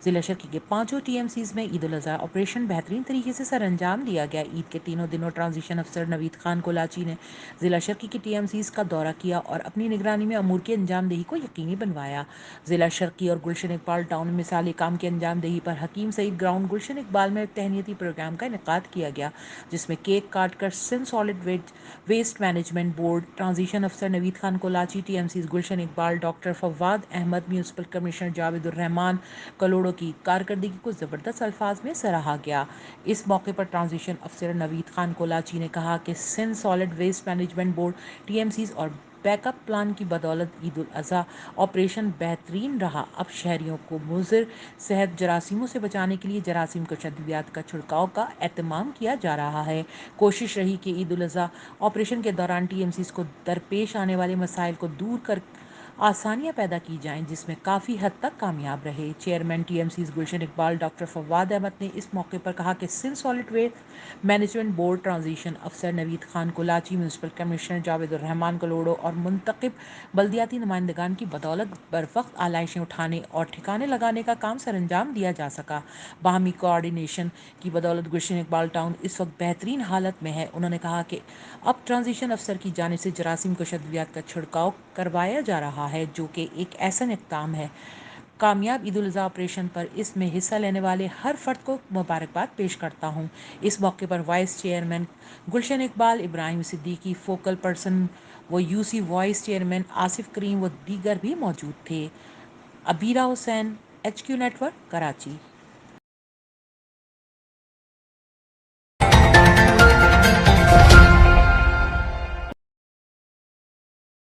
ضلع شرقی کے 5 T M Cs میں عید الاضحیٰ آپریشن بہترین طریقے سے سر انجام دیا گیا۔ عید کے تینوں دنوں ٹرانزیشن افسر نوید خان کولاچی نے ضلع شرقی کے ٹی ایم سیز کا دورہ کیا اور اپنی نگرانی میں امور کی انجام دہی کو یقینی بنوایا۔ ضلع شرقی اور گلشن اقبال ٹاؤن میں مثالی کام کی انجام دہی پر حکیم سعید گراؤنڈ گلشن اقبال میں تہنیتی پروگرام کا انعقاد کیا گیا، جس میں کیک کاٹ کر Sindh solid waste management board, transition افسر Naveed Khan Kolachi, T M Cs Gulshan Iqbal, doctor Fawad Ahmed, municipal commissioner Javed الرحمان کلوڑوں کی کارکردگی کو زبردست الفاظ میں سراہا گیا۔ اس موقع پر ٹرانزیشن افسر نوید خان کولاچی نے کہا کہ Sindh solid waste management board, T M Cs اور بیک اپ پلان کی بدولت عید الاضحیٰ آپریشن بہترین رہا۔ اب شہریوں کو مضر صحت جراثیموں سے بچانے کے لیے جراثیم کش ادویات کا چھڑکاؤ کا اہتمام کیا جا رہا ہے۔ کوشش رہی کہ عید الاضحیٰ آپریشن کے دوران ٹی ایم سیز کو درپیش آنے والے مسائل کو دور کر آسانیاں پیدا کی جائیں، جس میں کافی حد تک کامیاب رہے۔ Chairman T M Cs Gulshan Iqbal doctor Fawad Ahmed نے اس موقع پر کہا کہ Sindh solid waste management board, transition افسر نوید خان کولاچی، میونسپل کمشنر جاوید الرحمان کلوڑوں اور منتخب بلدیاتی نمائندگان کی بدولت بروقت آلائشیں اٹھانے اور ٹھکانے لگانے کا کام سر انجام دیا جا سکا۔ باہمی کوآرڈینیشن کی بدولت گلشن اقبال ٹاؤن اس وقت بہترین حالت میں ہے۔ انہوں نے کہا کہ اب ٹرانزیشن افسر کی جانب سے جراثیم کش ادویات کا چھڑکاؤ کروایا جا رہا ہے، جو کہ ایک احسن اقدام ہے۔ کامیاب عید الاضحیٰ آپریشن پر اس میں حصہ لینے والے ہر فرد کو مبارکباد پیش کرتا ہوں۔ اس موقع پر vice chairman Gulshan Iqbal Ibrahim Siddiqui, focal person و U C vice chairman Asif Karim و دیگر بھی موجود تھے۔ Abeera Hussain, H Q network, Karachi.